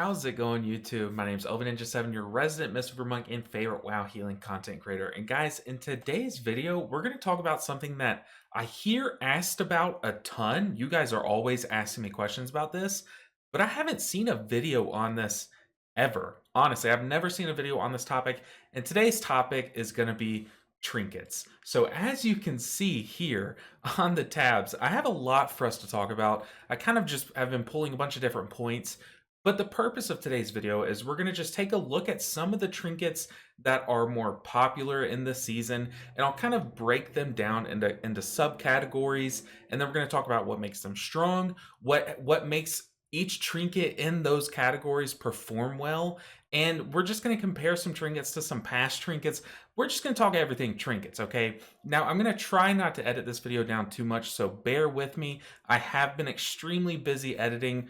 How's it going, YouTube? My name's Ninja 7, your resident Mistweaver Monk and favorite WoW healing content creator. And guys, in today's video, we're going to talk about something that I hear asked about a ton. You guys are always asking me questions about this, but I haven't seen a video on this ever. Honestly, I've never seen a video on this topic. And today's topic is going to be trinkets. So as you can see here on the tabs, I have a lot for us to talk about. I kind of just have been pulling a bunch of different points. But the purpose of today's video is we're going to just take a look at some of the trinkets that are more popular in this season, and I'll kind of break them down into subcategories, and then we're going to talk about what makes them strong, what makes each trinket in those categories perform well, and we're just going to compare some trinkets to some past trinkets. We're just going to talk everything trinkets, okay? Now, I'm going to try not to edit this video down too much, so bear with me. I have been extremely busy editing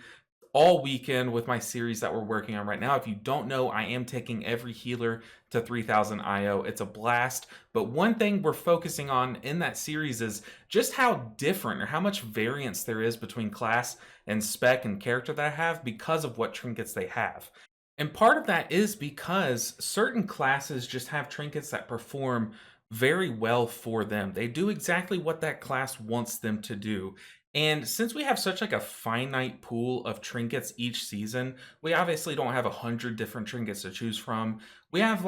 all weekend with my series that we're working on right now. If you don't know, I am taking every healer to 3000 IO. It's a blast. But one thing we're focusing on in that series is just how different or how much variance there is between class and spec and character that I have because of what trinkets they have. And part of that is because certain classes just have trinkets that perform very well for them. They do exactly what that class wants them to do. And since we have such like a finite pool of trinkets each season, we obviously don't have 100 different trinkets to choose from. We have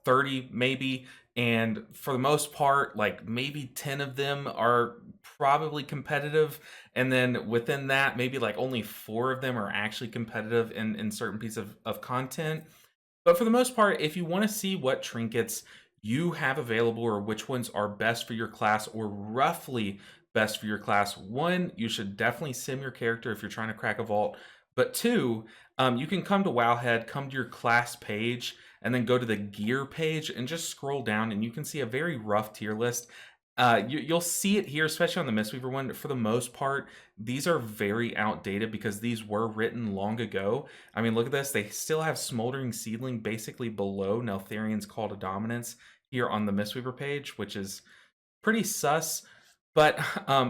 30 maybe, and for the most part, like maybe 10 of them are probably competitive. And then within that, maybe like only 4 of them are actually competitive in certain pieces of content. But for the most part, if you want to see what trinkets you have available or which ones are best for your class or roughly best for your class, one, you should definitely sim your character if you're trying to crack a vault. But two, you can come to Wowhead, come to your class page, and then go to the gear page and just scroll down and you can see a very rough tier list. You'll see it here, especially on the Mistweaver one. For the most part, these are very outdated because these were written long ago. I mean, look at this. They still have Smouldering Seedling basically below Neltharion's Call to Dominance here on the Mistweaver page, which is pretty sus. But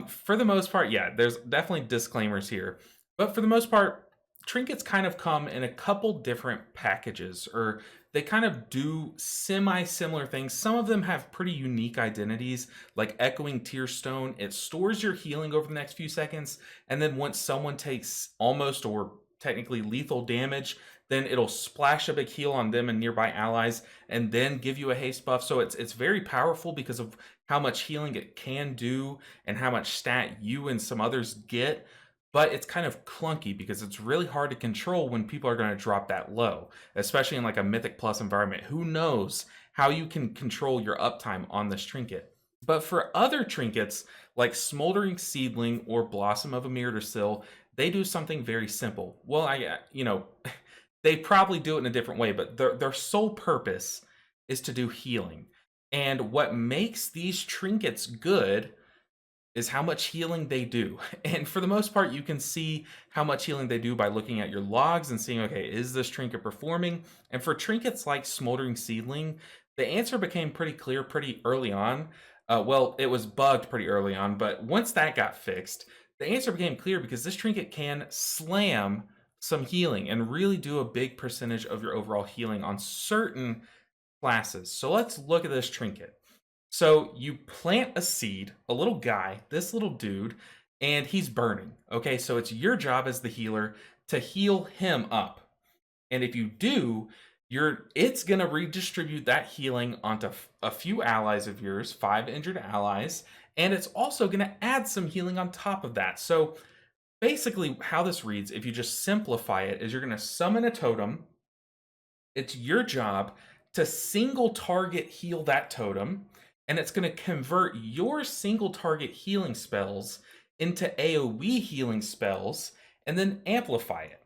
for the most part, yeah, there's definitely disclaimers here. But for the most part, trinkets kind of come in a couple different packages, or they kind of do semi-similar things. Some of them have pretty unique identities, like Echoing Tearstone. It stores your healing over the next few seconds, and then once someone takes almost or technically lethal damage, then it'll splash a big heal on them and nearby allies, and then give you a haste buff. So it's very powerful because of how much healing it can do and how much stat you and some others get. But it's kind of clunky because it's really hard to control when people are going to drop that low, especially in like a Mythic Plus environment. Who knows how you can control your uptime on this trinket? But for other trinkets like Smouldering Seedling or Blossom of Emirdasil, they do something very simple. Well, they probably do it in a different way, but their sole purpose is to do healing. And what makes these trinkets good is how much healing they do. And for the most part, you can see how much healing they do by looking at your logs and seeing, okay, is this trinket performing? And for trinkets like Smouldering Seedling, the answer became pretty clear pretty early on. Well, it was bugged pretty early on, but once that got fixed, the answer became clear because this trinket can slam some healing and really do a big percentage of your overall healing on certain classes. So let's look at this trinket. So you plant a seed, a little guy, this little dude, and he's burning. Okay, so it's your job as the healer to heal him up. And if you do, it's gonna redistribute that healing onto a few allies of yours, 5 injured allies, and it's also gonna add some healing on top of that. So basically how this reads, if you just simplify it, is you're gonna summon a totem. It's your job to single target heal that totem, and it's going to convert your single target healing spells into AoE healing spells and then amplify it.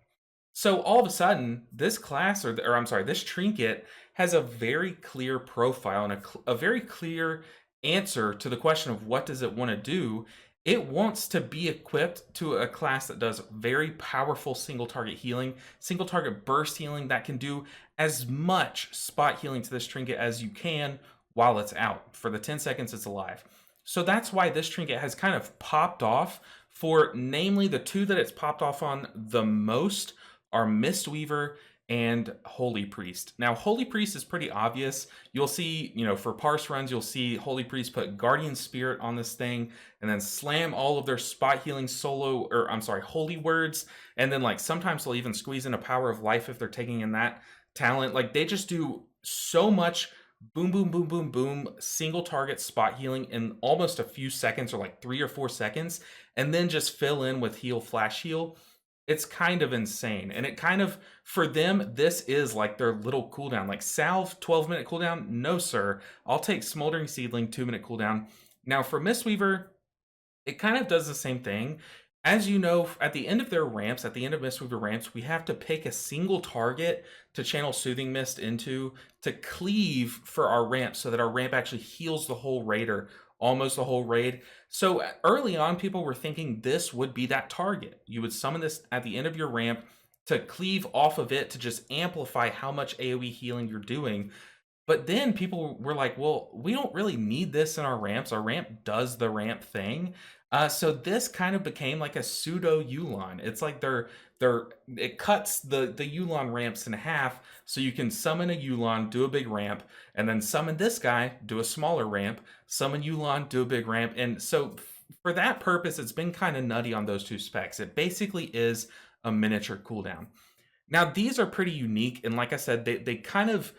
So all of a sudden, this class, this trinket has a very clear profile and a very clear answer to the question of what does it want to do. It wants to be equipped to a class that does very powerful single target healing, single target burst healing that can do as much spot healing to this trinket as you can while it's out for the 10 seconds it's alive. So that's why this trinket has kind of popped off for, namely, the two that it's popped off on the most are Mistweaver and Holy Priest. Now, Holy Priest is pretty obvious. You'll see, for parse runs, you'll see Holy Priest put Guardian Spirit on this thing and then slam all of their spot healing holy words. And then, like, sometimes they'll even squeeze in a Power of Life if they're taking in that talent. Like, they just do so much boom, boom, boom, boom, boom, single target spot healing in almost a few seconds, or like 3 or 4 seconds, and then just fill in with heal, flash heal. It's kind of insane. And it kind of, for them, this is like their little cooldown. Like Salve, 12-minute cooldown? No, sir. I'll take Smouldering Seedling, 2-minute cooldown. Now for Mistweaver, it kind of does the same thing. As you know, at the end of their ramps, at the end of Mistweaver ramps, we have to pick a single target to channel Soothing Mist into to cleave for our ramp so that our ramp actually heals the whole raid, or almost the whole raid. So early on, people were thinking this would be that target. You would summon this at the end of your ramp to cleave off of it to just amplify how much AoE healing you're doing. But then people were like, well, we don't really need this in our ramps. Our ramp does the ramp thing. So this kind of became like a pseudo Yulon. It's like it cuts the Yulon ramps in half, so you can summon a Yulon, do a big ramp, and then summon this guy, do a smaller ramp, summon Yulon, do a big ramp. And so for that purpose, it's been kind of nutty on those two specs. It basically is a miniature cooldown. Now, these are pretty unique, and like I said, they kind of,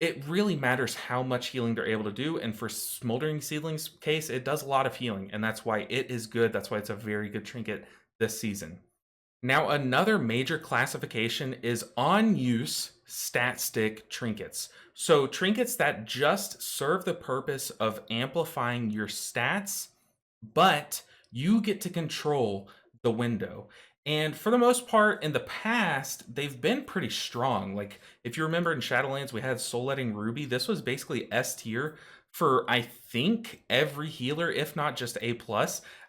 it really matters how much healing they're able to do. And for Smouldering Seedling's case, it does a lot of healing, and that's why it is good. That's why it's a very good trinket this season. Now, another major classification is Onuse stat stick trinkets. So trinkets that just serve the purpose of amplifying your stats, but you get to control the window. And for the most part, in the past, they've been pretty strong. Like, if you remember in Shadowlands, we had Soul Letting Ruby. This was basically S tier for, I think, every healer, if not just A+.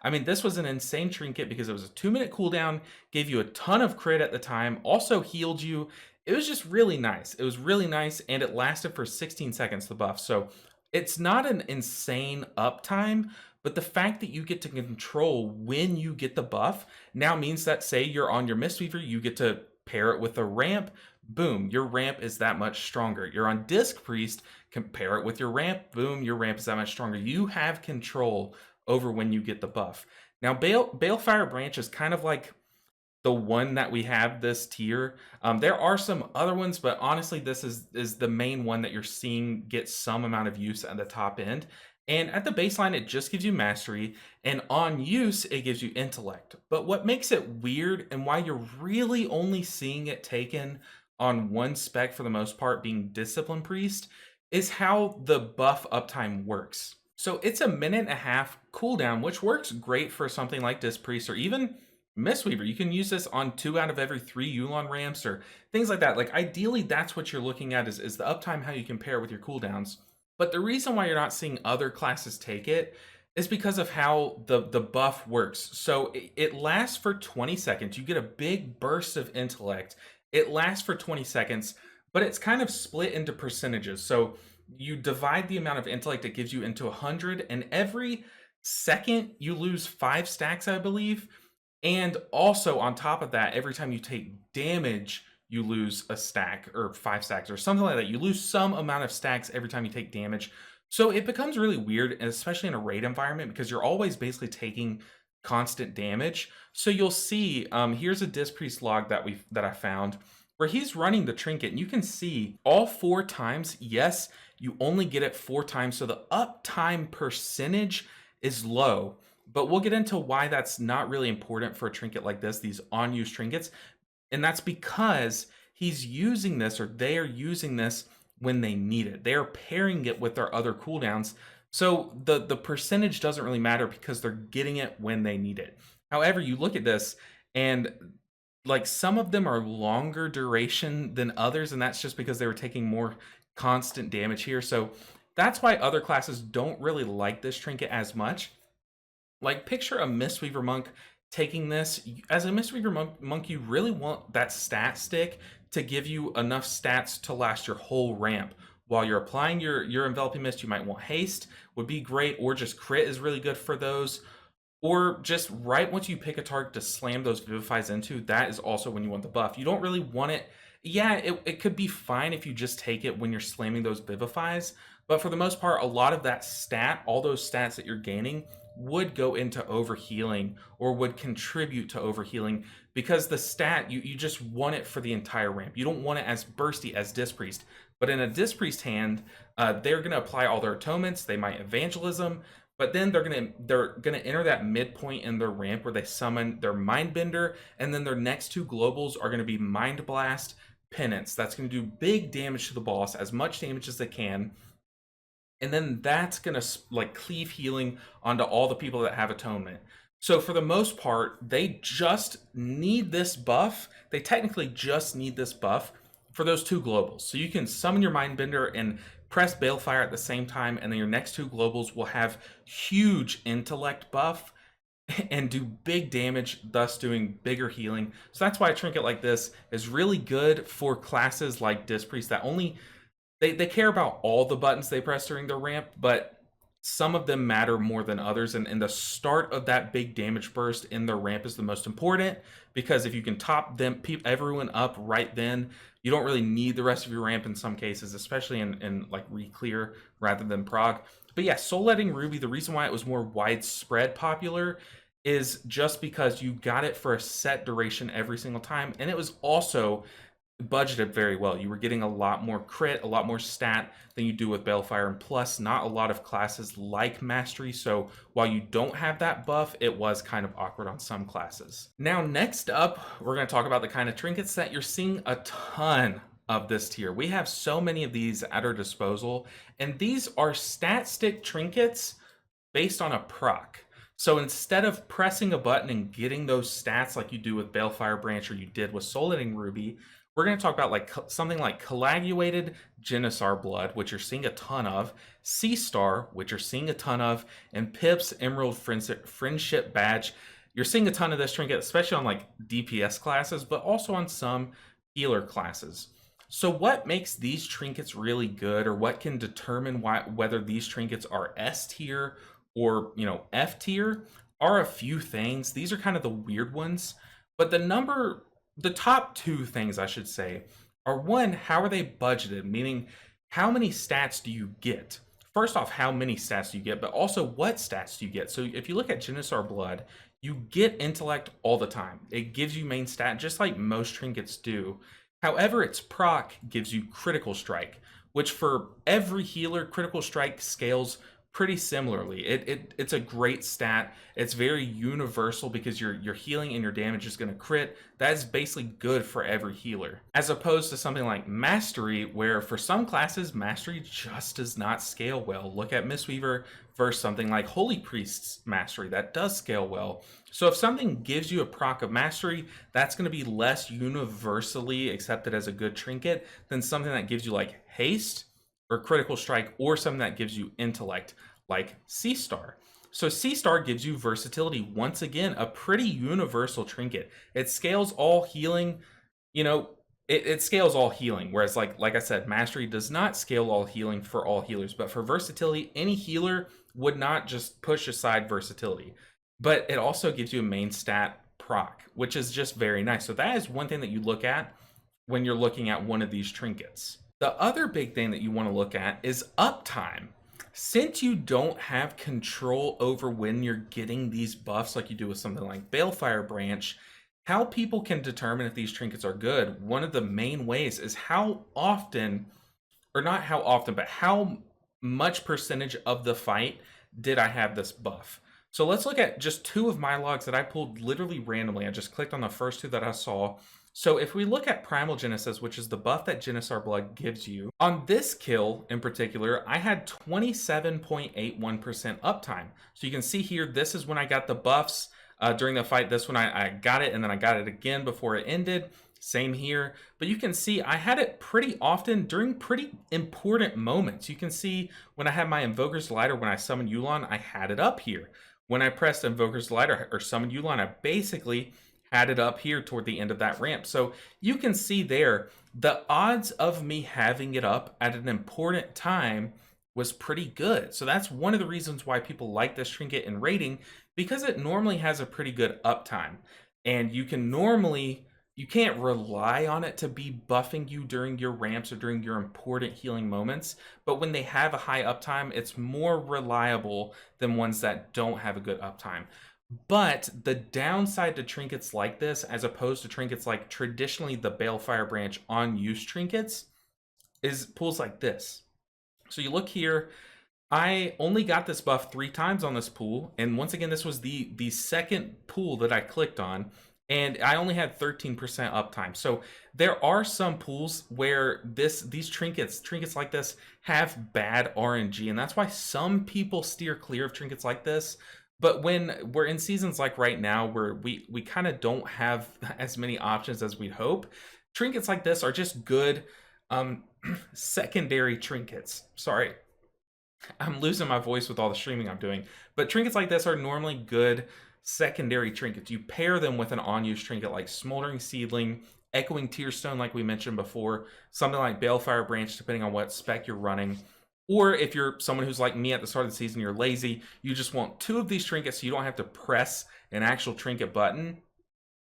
I mean, this was an insane trinket because it was a 2-minute cooldown, gave you a ton of crit at the time, also healed you. It was just really nice. It was really nice, and it lasted for 16 seconds, the buff. So it's not an insane uptime, but the fact that you get to control when you get the buff now means that, say you're on your Mistweaver, you get to pair it with a ramp. Boom, your ramp is that much stronger. You're on Disc Priest, compare it with your ramp. Boom, your ramp is that much stronger. You have control over when you get the buff. Now, Balefire Branch is kind of like the one that we have this tier. There are some other ones, but honestly, this is the main one that you're seeing get some amount of use at the top end. And at the baseline, it just gives you mastery, and on use, it gives you intellect. But what makes it weird, and why you're really only seeing it taken on one spec for the most part, being Discipline Priest, is how the buff uptime works. So it's a 1.5-minute cooldown, which works great for something like Disc Priest or even Mistweaver. You can use this on 2 out of every 3 Yulon ramps or things like that. Like, ideally, that's what you're looking at is the uptime, how you compare it with your cooldowns. But the reason why you're not seeing other classes take it is because of how the buff works. So it lasts for 20 seconds. You get a big burst of intellect. It lasts for 20 seconds, but it's kind of split into percentages. So you divide the amount of intellect it gives you into 100, and every second you lose 5 stacks, I believe. And also on top of that, every time you take damage, you lose a stack or 5 stacks or something like that. You lose some amount of stacks every time you take damage. So it becomes really weird, especially in a raid environment, because you're always basically taking constant damage. So you'll see, here's a Disc Priest log that I found where he's running the trinket, and you can see all 4 times, yes, you only get it 4 times. So the uptime percentage is low, but we'll get into why that's not really important for a trinket like this, these on-use trinkets. And that's because he's using this, or they are using this when they need it. They are pairing it with their other cooldowns. So the percentage doesn't really matter because they're getting it when they need it. However, you look at this and like some of them are longer duration than others, and that's just because they were taking more constant damage here. So that's why other classes don't really like this trinket as much. Like, picture a Mistweaver monk taking this. As a Mistweaver monk, you really want that stat stick to give you enough stats to last your whole ramp. While you're applying your enveloping mist, you might want haste, would be great, or just crit is really good for those. Or just right once you pick a target to slam those Vivifies into, that is also when you want the buff. You don't really want it. Yeah, it could be fine if you just take it when you're slamming those Vivifies, but for the most part, a lot of that stat, all those stats that you're gaining, would go into overhealing or would contribute to overhealing because the stat, you just want it for the entire ramp. You don't want it as bursty as Disc Priest. But in a Disc Priest hand, they're going to apply all their atonements, they might evangelism, but then they're gonna enter that midpoint in their ramp where they summon their Mindbender, and then their next two globals are gonna be Mind Blast, Penance. That's gonna do big damage to the boss, as much damage as they can, and then that's gonna like cleave healing onto all the people that have atonement. So for the most part, they just need this buff. They technically just need this buff for those two globals. So you can summon your Mindbender and press Balefire at the same time, and then your next two globals will have huge intellect buff and do big damage, thus doing bigger healing. So that's why a trinket like this is really good for classes like Disc Priest that only they care about all the buttons they press during their ramp, but some of them matter more than others. And the start of that big damage burst in their ramp is the most important, because if you can top them, everyone up right then, you don't really need the rest of your ramp in some cases, especially in like reclear rather than prog. But yeah, Soul Editing Ruby, the reason why it was more widespread popular is just because you got it for a set duration every single time, and it was also budgeted very well. You were getting a lot more crit, a lot more stat than you do with Balefire, and plus not a lot of classes like Mastery, so while you don't have that buff, it was kind of awkward on some classes. Now next up, we're going to talk about the kind of trinkets that you're seeing a ton of this tier. We have so many of these at our disposal, and these are stat stick trinkets based on a proc. So instead of pressing a button and getting those stats like you do with Balefire Branch or you did with Soul Editing Ruby, we're going to talk about like something like Coagulated Genisar Blood, which you're seeing a ton of, Sea Star, which you're seeing a ton of, and Pip's Emerald Friendship Badge. You're seeing a ton of this trinket, especially on like DPS classes, but also on some healer classes. So what makes these trinkets really good, or what can determine whether these trinkets are S tier or, you know, F tier, are a few things. These are kind of the weird ones, but the top two things I should say are, one, how are they budgeted? Meaning, how many stats do you get? First off, how many stats do you get, but also what stats do you get? So if you look at Genisar Blood, you get intellect all the time. It gives you main stat just like most trinkets do. However, its proc gives you critical strike, which for every healer, critical strike scales pretty similarly. It's a great stat. It's very universal because your healing and your damage is going to crit. That is basically good for every healer. As opposed to something like Mastery, where for some classes, Mastery just does not scale well. Look at Mistweaver versus something like Holy Priest's Mastery. That does scale well. So if something gives you a proc of Mastery, that's going to be less universally accepted as a good trinket than something that gives you like Haste or Critical Strike, or something that gives you intellect like Sea Star. So Sea Star gives you versatility. Once again, a pretty universal trinket. It scales all healing, you know, it scales all healing, whereas like I said, Mastery does not scale all healing for all healers, but for versatility, any healer would not just push aside versatility. But it also gives you a main stat proc, which is just very nice. So that is one thing that you look at when you're looking at one of these trinkets. The other big thing that you want to look at is uptime. Since you don't have control over when you're getting these buffs like you do with something like Balefire Branch, how people can determine if these trinkets are good, one of the main ways is how often, or not how often, but how much percentage of the fight did I have this buff. So let's look at just two of my logs that I pulled literally randomly. I just clicked on the first two that I saw. So if we look at Primal Genesis, which is the buff that Genisar Blood gives you, on this kill in particular, I had 27.81% uptime. So you can see here, this is when I got the buffs during the fight. This one I got it, and then I got it again before it ended. Same here, but you can see I had it pretty often during pretty important moments. You can see when I had my Invoker's Delight, or when I summoned Yulon, I had it up here. When I pressed Invoker's Delight or summoned Yulon, I basically had it up here toward the end of that ramp. So you can see there, the odds of me having it up at an important time was pretty good. So that's one of the reasons why people like this trinket in raiding, Because it normally has a pretty good uptime, and you can't rely on it to be buffing you during your ramps or during your important healing moments, but when they have a high uptime, it's more reliable than ones that don't have a good uptime. But the downside to trinkets like this, as opposed to trinkets like traditionally the Balefire Branch Onuse trinkets, is pools like this. So you look here, I only got this buff 3 times on this pool, and once again, this was the second pool that I clicked on, and I only had 13% uptime. So there are some pools where these trinkets like this have bad RNG, and that's why some people steer clear of trinkets like this. But when we're in seasons like right now, where we kind of don't have as many options as we'd hope, trinkets like this are just good secondary trinkets. Sorry, I'm losing my voice with all the streaming I'm doing. But trinkets like this are normally good secondary trinkets. You pair them with an on-use trinket like Smouldering Seedling, Echoing Tearstone, like we mentioned before, something like Balefire Branch, depending on what spec you're running. Or if you're someone who's like me at the start of the season, you're lazy, you just want 2 of these trinkets so you don't have to press an actual trinket button,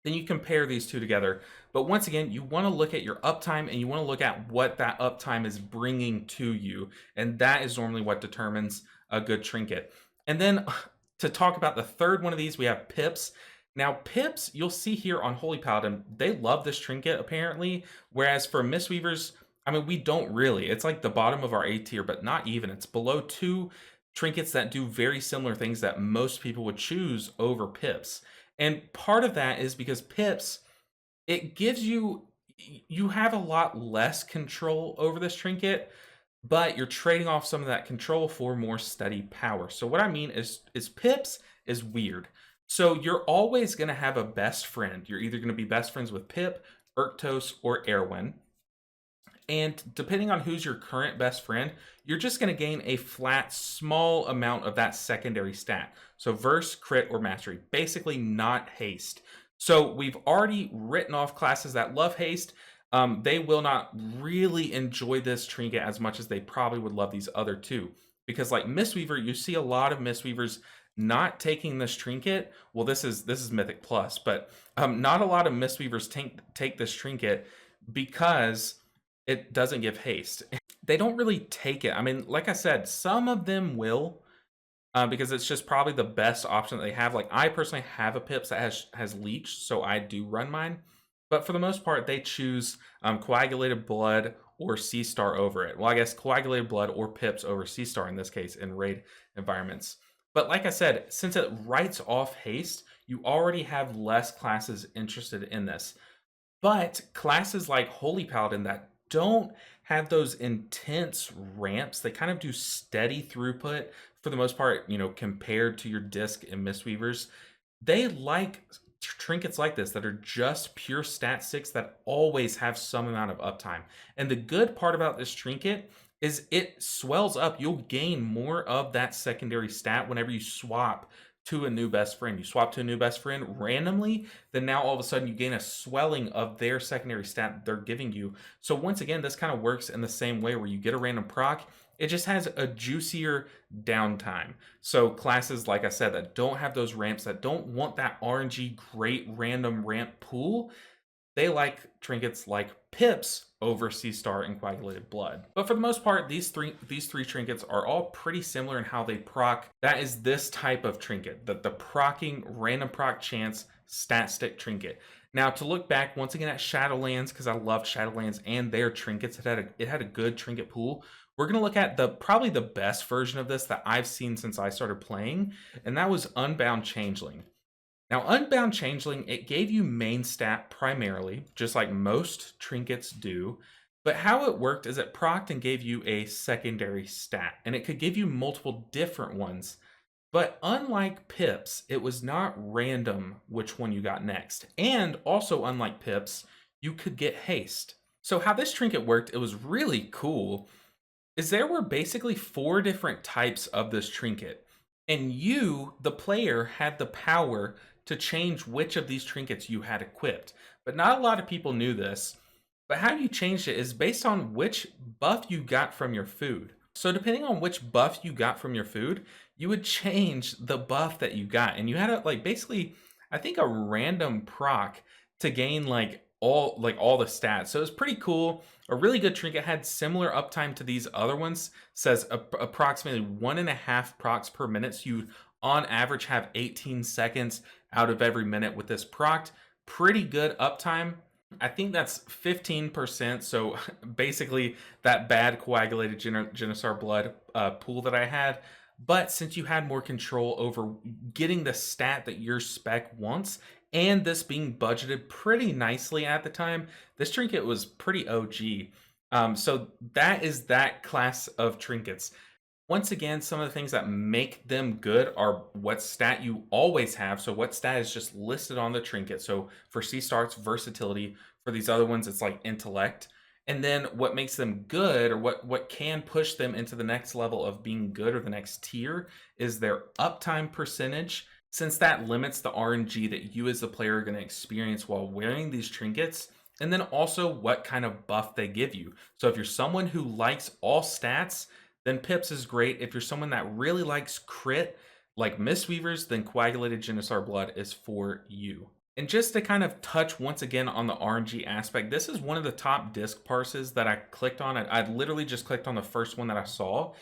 then you compare these two together. But once again, you want to look at your uptime, and you want to look at what that uptime is bringing to you. And that is normally what determines a good trinket. And then to talk about the third one of these, we have pips. Now, pips, you'll see here on Holy Paladin, they love this trinket apparently. Whereas for mistweavers, I mean, we don't really. It's like the bottom of our A tier, but not even. It's below 2 trinkets that do very similar things that most people would choose over pips. And part of that is because pips, it gives you have a lot less control over this trinket, but you're trading off some of that control for more steady power. So what I mean is pips is weird. So you're always going to have a best friend. You're either going to be best friends with Pip, Urktos, or Erwin. And depending on who's your current best friend, you're just going to gain a flat, small amount of that secondary stat. So verse, crit, or mastery. Basically not haste. So we've already written off classes that love haste. They will not really enjoy this trinket as much as they probably would love these other two. Because like Mistweaver, you see a lot of Mistweavers not taking this trinket. Well, this is Mythic Plus, but not a lot of Mistweavers take this trinket because it doesn't give haste. They don't really take it. I mean, like I said, some of them will, because it's just probably the best option that they have. Like I personally have a Pips that has leech, so I do run mine. But for the most part, they choose coagulated blood or Sea Star over it. Well, I guess coagulated blood or Pips over Sea Star in this case in raid environments. But like I said, since it writes off haste, you already have less classes interested in this. But classes like Holy Paladin that don't have those intense ramps, they kind of do steady throughput for the most part, compared to your disc and Mistweavers. They like trinkets like this that are just pure stat 6 that always have some amount of uptime. And the good part about this trinket is it swells up. You'll gain more of that secondary stat whenever you swap to a new best friend. You swap to a new best friend randomly, then now all of a sudden you gain a swelling of their secondary stat they're giving you. So once again, this kind of works in the same way where you get a random proc, it just has a juicier downtime. So classes, like I said, that don't have those ramps, that don't want that RNG great random ramp pool, they like trinkets like Pips over Sea Star and Coagulated Blood. But for the most part, these three trinkets are all pretty similar in how they proc. That is this type of trinket, the procking random proc chance stat stick trinket. Now to look back once again at Shadowlands, because I loved Shadowlands and their trinkets, it had a good trinket pool. We're gonna look at probably the best version of this that I've seen since I started playing, and that was Unbound Changeling. Now, Unbound Changeling, it gave you main stat primarily, just like most trinkets do, but how it worked is it procced and gave you a secondary stat, and it could give you multiple different ones. But unlike Pips, it was not random which one you got next. And also unlike Pips, you could get haste. So how this trinket worked, it was really cool, is there were basically 4 different types of this trinket. And you, the player, had the power to change which of these trinkets you had equipped. But not a lot of people knew this. But how you changed it is based on which buff you got from your food. So depending on which buff you got from your food, you would change the buff that you got, and you had a like basically, I think a random proc to gain like all the stats. So it was pretty cool. A really good trinket had similar uptime to these other ones. Says approximately 1.5 procs per minute. So you on average have 18 seconds out of every minute with this proc. Pretty good uptime. I think that's 15%. So basically, that bad coagulated Genosar blood pool that I had. But since you had more control over getting the stat that your spec wants, and this being budgeted pretty nicely at the time, this trinket was pretty OG. So that is that class of trinkets. Once again, some of the things that make them good are what stat you always have. So what stat is just listed on the trinket. So for C star, it's versatility. For these other ones, it's like intellect. And then what makes them good, or what can push them into the next level of being good, or the next tier, is their uptime percentage, since that limits the RNG that you as the player are going to experience while wearing these trinkets. And then also what kind of buff they give you. So if you're someone who likes all stats, then Pips is great. If you're someone that really likes crit, like Mistweavers, then Coagulated Genosar Blood is for you. And just to kind of touch once again on the RNG aspect, this is one of the top disc parses that I clicked on. I literally just clicked on the first one that I saw.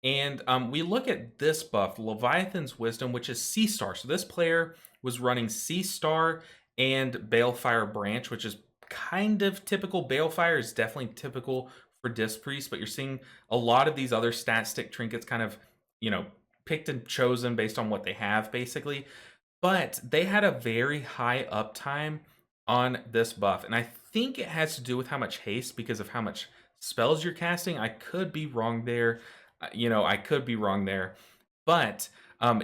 And we look at this buff, Leviathan's Wisdom, which is C star. So this player was running C star and Balefire Branch, which is kind of typical. Balefire is definitely typical for Disc Priest, but you're seeing a lot of these other stat stick trinkets kind of, picked and chosen based on what they have, basically. But they had a very high uptime on this buff, and I think it has to do with how much haste, because of how much spells you're casting. I could be wrong there. I could be wrong there. But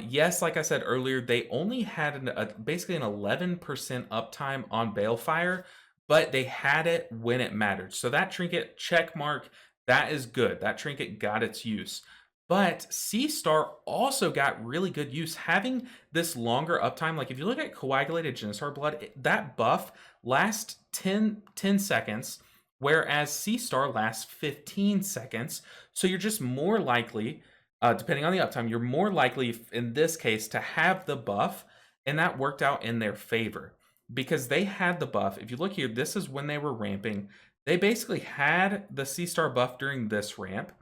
yes, like I said earlier, they only had basically an 11% uptime on Balefire, but they had it when it mattered. So that trinket, check mark, that is good. That trinket got its use. But C Star also got really good use. Having this longer uptime, like if you look at Coagulated Genosar Blood, that buff lasts 10 seconds, whereas C Star lasts 15 seconds. So you're just more likely, depending on the uptime, you're more likely in this case to have the buff, and that worked out in their favor because they had the buff. If you look here, this is when they were ramping. They basically had the C Star buff during this ramp.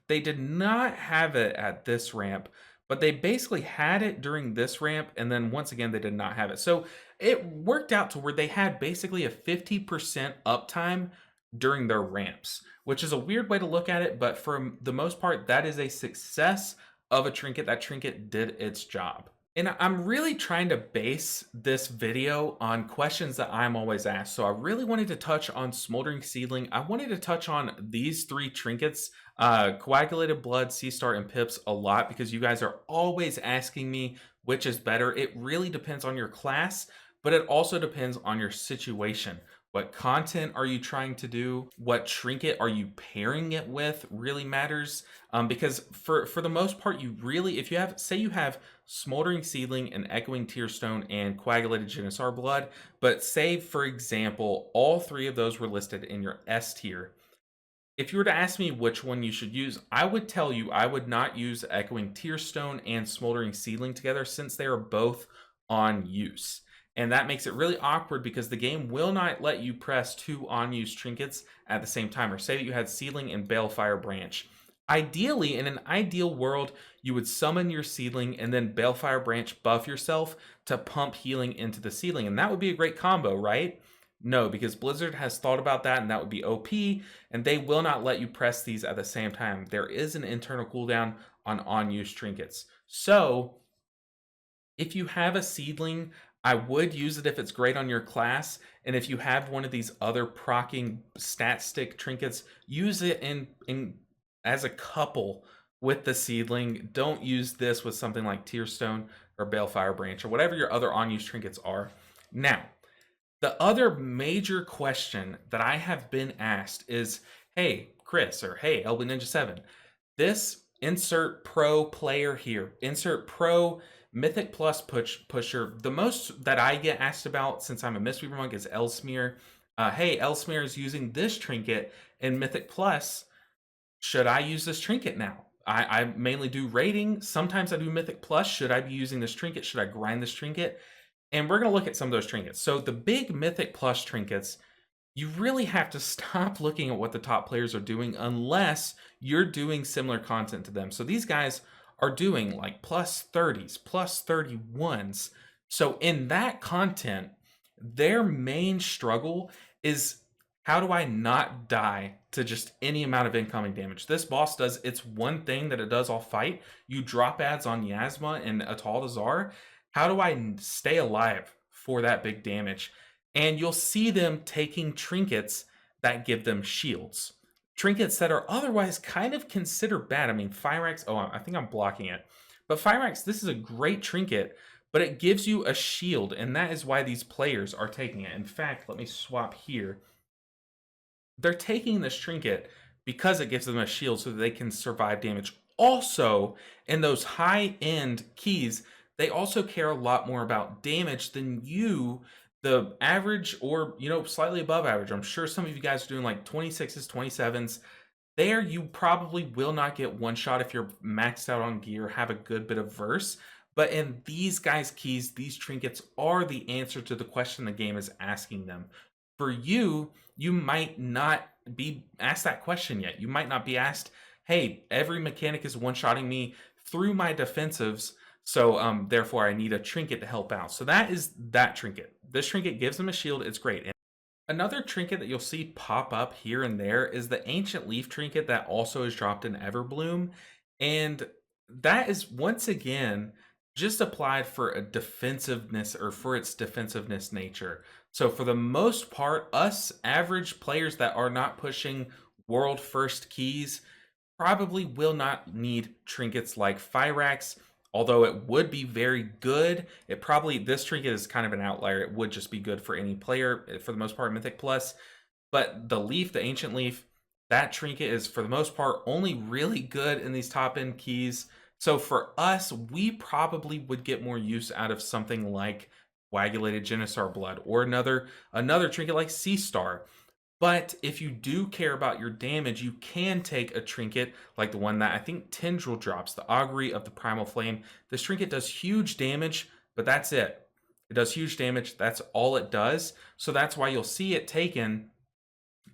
They did not have it at this ramp, but they basically had it during this ramp, and then once again, they did not have it. So it worked out to where they had basically a 50% uptime during their ramps, which is a weird way to look at it, but for the most part, that is a success of a trinket. That trinket did its job. And I'm really trying to base this video on questions that I'm always asked. So I really wanted to touch on Smouldering Seedling. I wanted to touch on these three trinkets, Coagulated Blood, C Star, and Pips a lot, because you guys are always asking me which is better. It really depends on your class, but it also depends on your situation. What content are you trying to do? What trinket are you pairing it with really matters. Because for the most part, you really, if you have, say you have Smouldering Seedling and Echoing Tearstone and Coagulated Genosar Blood, but say, for example, all three of those were listed in your S tier. If you were to ask me which one you should use, I would tell you I would not use Echoing Tearstone and Smouldering Seedling together, since they are both Onuse. And that makes it really awkward because the game will not let you press two Onuse trinkets at the same time. Or say that you had Seedling and Balefire Branch. Ideally, in an ideal world, you would summon your Seedling and then Balefire Branch buff yourself to pump healing into the Seedling. And that would be a great combo, right? No, because Blizzard has thought about that, and that would be OP, and they will not let you press these at the same time. There is an internal cooldown on Onuse trinkets. So if you have a Seedling, I would use it if it's great on your class. And if you have one of these other proccing stat stick trinkets, use it in as a couple with the Seedling. Don't use this with something like Tearstone or Balefire Branch or whatever your other Onuse trinkets are. Now, the other major question that I have been asked is, hey, Chris, or hey, Elvin Ninja 7, this insert pro player here, insert pro Mythic Plus pusher. The most that I get asked about, since I'm a Mistweaver monk, is Elsmere. Hey, Elsmere is using this trinket in Mythic Plus. Should I use this trinket now? I mainly do rating. Sometimes I do Mythic Plus. Should I be using this trinket? Should I grind this trinket? And we're going to look at some of those trinkets. So the big Mythic Plus trinkets, you really have to stop looking at what the top players are doing unless you're doing similar content to them. So these guys are doing like plus 30s, plus 31s. So in that content, their main struggle is, how do I not die to just any amount of incoming damage? This boss does its one thing that it does all fight. You drop ads on Yasma and Ataldazar. How do I stay alive for that big damage? And you'll see them taking trinkets that give them shields. Trinkets that are otherwise kind of considered bad. I mean, Fyrax, oh, I think I'm blocking it. But Fyrax, this is a great trinket, but it gives you a shield, and that is why these players are taking it. In fact, let me swap here. They're taking this trinket because it gives them a shield so that they can survive damage. Also, in those high-end keys, they also care a lot more about damage than you, the average, or slightly above average. I'm sure some of you guys are doing like 26s, 27s. There, you probably will not get one shot if you're maxed out on gear, have a good bit of verse. But in these guys' keys, these trinkets are the answer to the question the game is asking them. For you, you might not be asked that question yet. You might not be asked, hey, every mechanic is one-shotting me through my defensives, so therefore I need a trinket to help out. So that is that trinket. This trinket gives them a shield. It's great. Another trinket that you'll see pop up here and there is the Ancient Leaf trinket that also is dropped in Everbloom. And that is, once again, just applied for a defensiveness, or for its defensiveness nature. So for the most part, us average players that are not pushing world first keys probably will not need trinkets like Fyrax. Although it would be very good, this trinket is kind of an outlier. It would just be good for any player, for the most part, Mythic Plus. But the Leaf, the Ancient Leaf, that trinket is, for the most part, only really good in these top-end keys. So for us, we probably would get more use out of something like Coagulated Genisar Blood, or another trinket like Sea Star. But if you do care about your damage, you can take a trinket like the one that I think Tendril drops, the Augury of the Primal Flame. This trinket does huge damage, but that's it. It does huge damage. That's all it does. So that's why you'll see it taken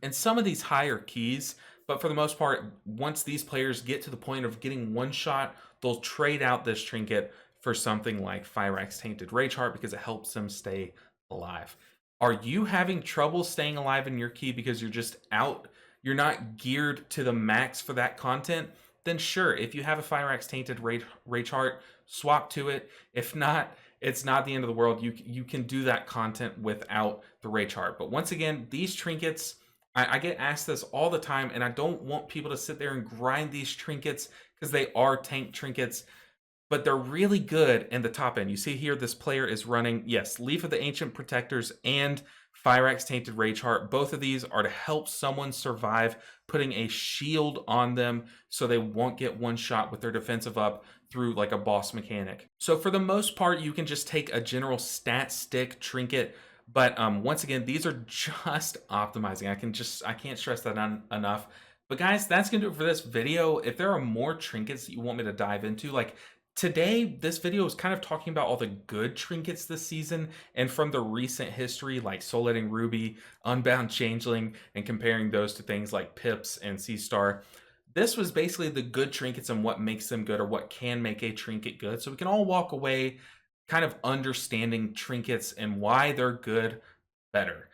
in some of these higher keys. But for the most part, once these players get to the point of getting one shot, they'll trade out this trinket for something like Fyrax Tainted Rage Heart because it helps them stay alive. Are you having trouble staying alive in your key because you're not geared to the max for that content? Then sure, if you have a Fyrax Tainted Rage Heart, swap to it. If not, it's not the end of the world. You can do that content without the Rage Heart. But once again, these trinkets, I get asked this all the time, and I don't want people to sit there and grind these trinkets because they are tank trinkets, but they're really good in the top end. You see here, this player is running, yes, Leaf of the Ancient Protectors and Fyrax Tainted Rage Heart. Both of these are to help someone survive, putting a shield on them so they won't get one shot with their defensive up through like a boss mechanic. So for the most part, you can just take a general stat stick trinket. But once again, these are just optimizing. I can't stress that enough. But guys, that's gonna do it for this video. If there are more trinkets that you want me to dive into, like today, this video is kind of talking about all the good trinkets this season and from the recent history, like Soul Eating Ruby, Unbound Changeling, and comparing those to things like Pips and Sea Star. This was basically the good trinkets and what makes them good, or what can make a trinket good. So we can all walk away kind of understanding trinkets and why they're good better.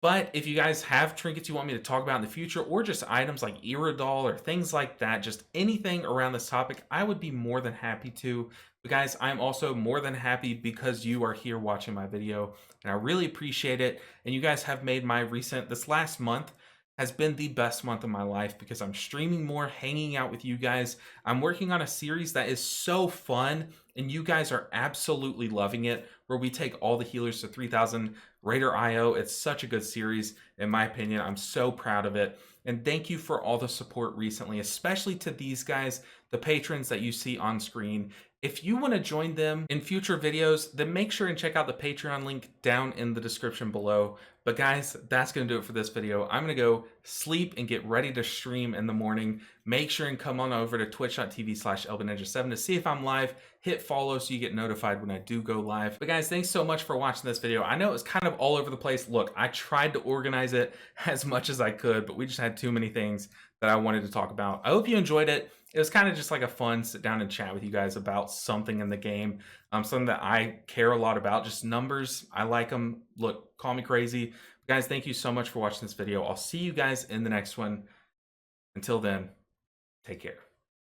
But if you guys have trinkets you want me to talk about in the future, or just items like Iridol or things like that, just anything around this topic, I would be more than happy to. But guys, I'm also more than happy because you are here watching my video, and I really appreciate it. And you guys have made this last month has been the best month of my life because I'm streaming more, hanging out with you guys. I'm working on a series that is so fun, and you guys are absolutely loving it, where we take all the healers to 3000 Raider IO. It's such a good series, in my opinion. I'm so proud of it. And thank you for all the support recently, especially to these guys, the patrons that you see on screen. If you want to join them in future videos, then make sure and check out the Patreon link down in the description below. But guys, that's going to do it for this video. I'm going to go sleep, and get ready to stream in the morning, make sure and come on over to twitch.tv/elvinninja7 to see if I'm live. Hit follow so you get notified when I do go live. But guys, thanks so much for watching this video. I know it was kind of all over the place. Look, I tried to organize it as much as I could, but we just had too many things that I wanted to talk about. I hope you enjoyed it. It was kind of just like a fun sit down and chat with you guys about something in the game, something that I care a lot about. Just numbers, I like them. Look, call me crazy. Guys, thank you so much for watching this video. I'll see you guys in the next one. Until then, take care.